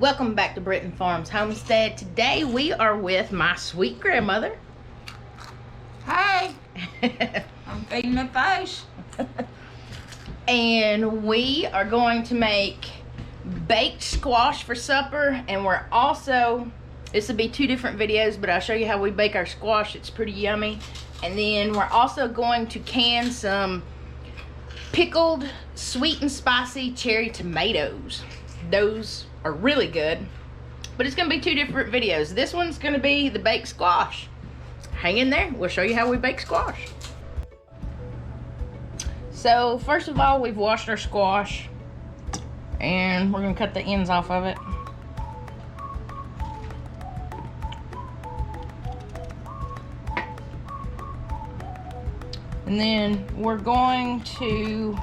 Welcome back to Britton Farms Homestead. Today we are with my sweet grandmother. Hey, I'm feeding the fish. And we are going to make baked squash for supper. And we're also, this will be two different videos, but I'll show you how we bake our squash. It's pretty yummy. And then we're also going to can some pickled sweet and spicy cherry tomatoes. Those are really good, but it's gonna be two different videos. This one's gonna be the baked squash. Hang in there, we'll show you how we bake squash. So first of all, we've washed our squash and we're gonna cut the ends off of it. And then we're going to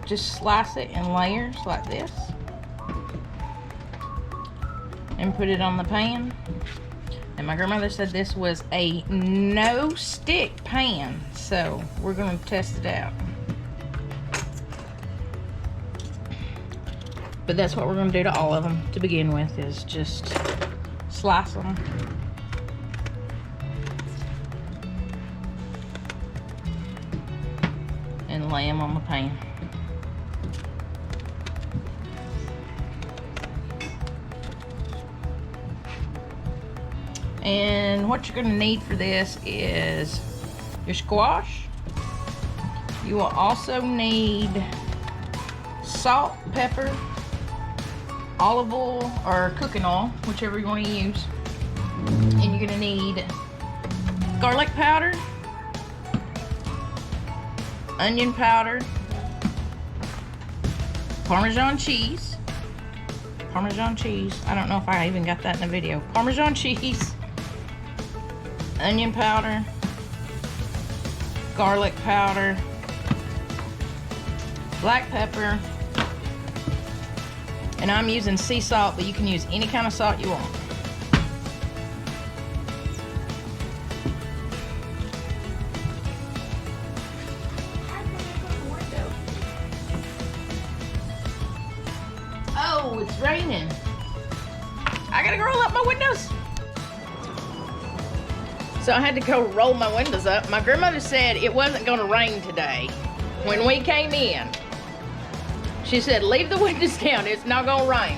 just slice it in layers like this and put it on the pan. And my grandmother said this was a no stick pan, so we're going to test it out. But that's what we're going to do to all of them to begin with, is just slice them. And lay them on the pan. And what you're gonna need for this is your squash. You will also need salt, pepper, olive oil, or cooking oil, whichever you want to use. And you're gonna need garlic powder, onion powder, Parmesan cheese. I don't know if I even got that in the video. Parmesan cheese, onion powder, garlic powder, black pepper, and I'm using sea salt, but you can use any kind of salt you want. Oh, it's raining. I gotta go roll up my windows. So I had to go roll my windows up. My grandmother said it wasn't gonna rain today. When we came in, she said, leave the windows down, it's not gonna rain.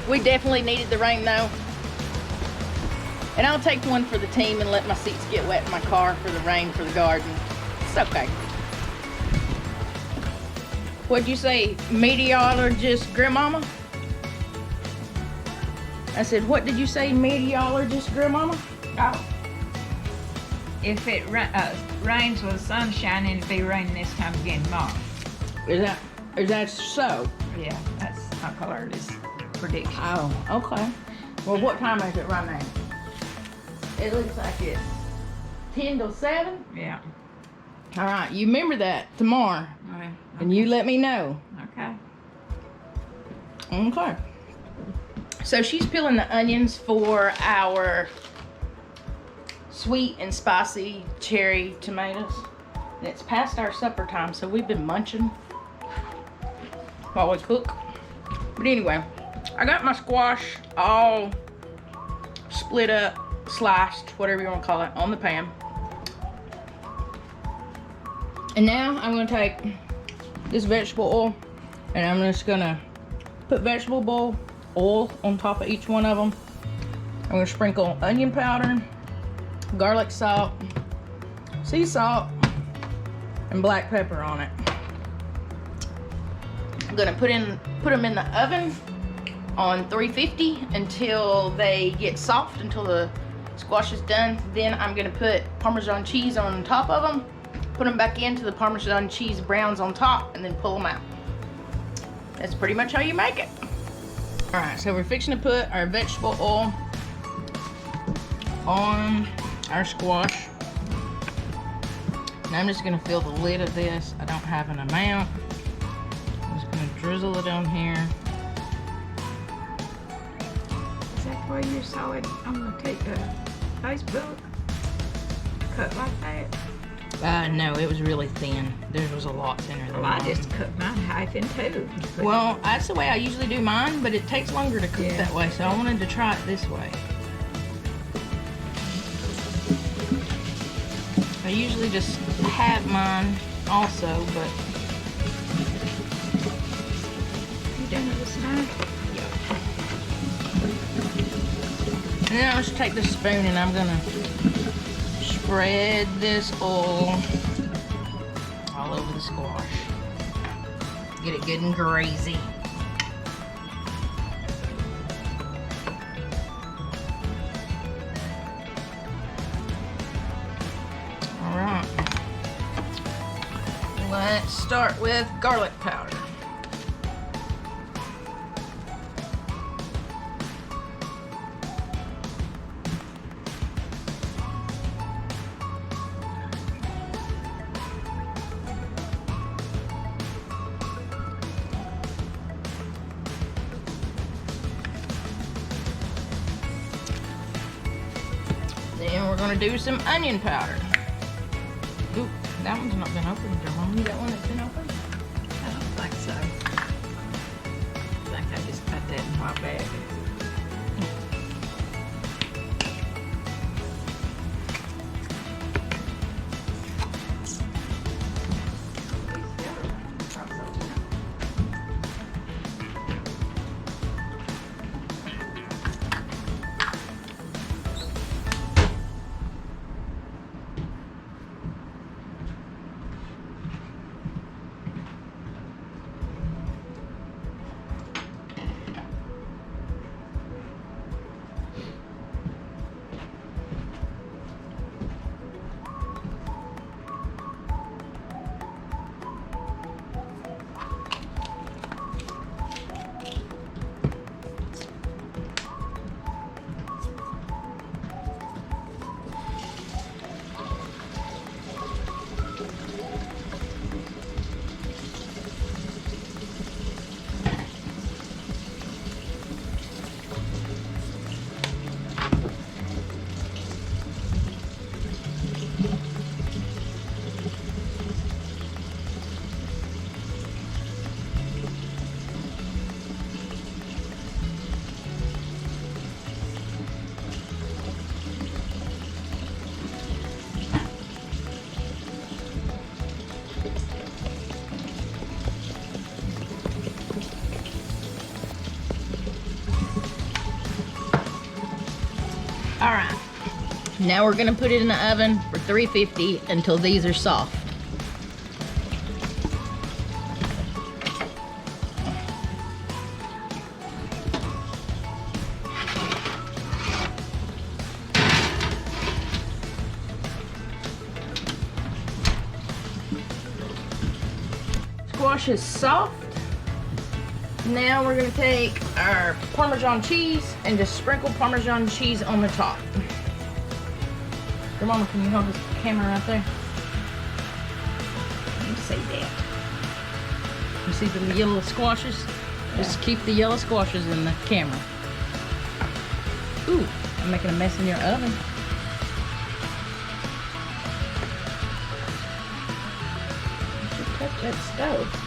We definitely needed the rain though. And I'll take one for the team and let my seats get wet in my car for the rain for the garden. It's okay. What'd you say, meteorologist grandmama? I said, what did you say, meteorologist grandmama? Oh. If it rains with the sun shining, it'll be raining this time again tomorrow. Is that so? Yeah, that's how colored this prediction. Oh, okay. Well, what time is it right now? It looks like it's 10 till 7? Yeah. All right, you remember that tomorrow. Okay. And you let me know. Okay. Okay. So she's peeling the onions for our sweet and spicy cherry tomatoes. And it's past our supper time, so we've been munching while we cook. But anyway, I got my squash all split up, sliced, whatever you want to call it, on the pan. And now I'm going to take this vegetable oil and I'm just going to put vegetable oil on top of each one of them. I'm going to sprinkle onion powder, garlic salt, sea salt, and black pepper on it. I'm going to put them in the oven on 350 until they get soft, until the squash is done. Then I'm going to put Parmesan cheese on top of them, put them back into the Parmesan cheese browns on top, and then pull them out. That's pretty much how you make it. Alright, so we're fixing to put our vegetable oil on our squash. I'm just gonna fill the lid of this. I don't have an amount. I'm just gonna drizzle it on here. Is that why you saw it on the Facebook? Cut like that? No, it was really thin. Theirs was a lot thinner than Well, I mine. just cut mine half in two. Well, that's the way I usually do mine, but it takes longer to cook that way, so I wanted to try it this way. I usually just have mine also, but... You done with this now? And then I'm just take this spoon and I'm gonna spread this oil all over the squash. Get it good and greasy. All right. Let's start with garlic powder. Then we're gonna do some onion powder. Ooh, that one's not been opened, Jerome. That one that's been opened? I don't think so. I think I just put that in my bag. All right, now we're gonna put it in the oven for 350 until these are soft. Squash is soft. Now we're gonna take our Parmesan cheese and just sprinkle Parmesan cheese on the top. Your mama, can you hold this camera right there? You see that? You see the yellow squashes? Yeah. Just keep the yellow squashes in the camera. Ooh, I'm making a mess in your oven. You should touch that stove.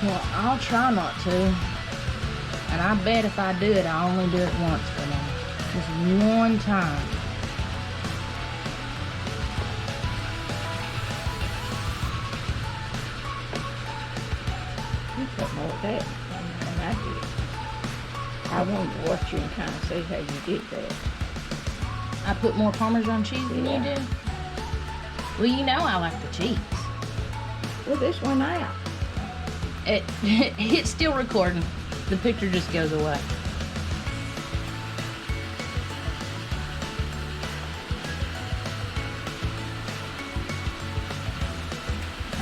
Well, I'll try not to. And I bet if I do it, I only do it once, Grandma. Just one time. You put more of that than I did. I wanted to watch you and kind of see how you did that. I put more Parmesan cheese than you did? Well, you know I like the cheese. Well, this one out. It's still recording. The picture just goes away.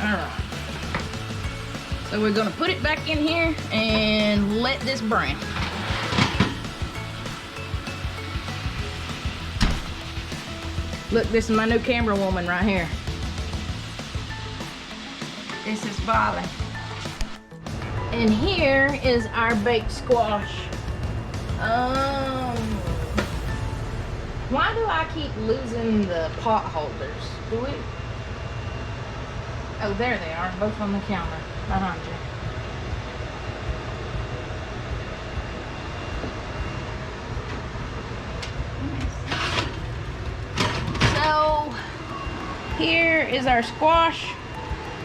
Alright. So we're gonna put it back in here and let this brown. Look, this is my new camera woman right here. This is barley. And here is our baked squash. Why do I keep losing the pot holders? Do we? Oh, there they are, both on the counter behind you. So, here is our squash.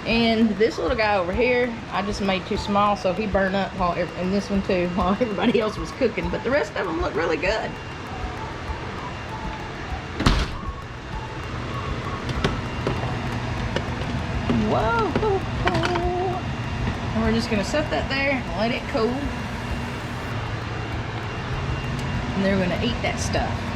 And this little guy over here, I just made too small, so he burned up, and this one too, while everybody else was cooking. But the rest of them look really good. Whoa! And we're just gonna set that there and let it cool. And they're gonna eat that stuff.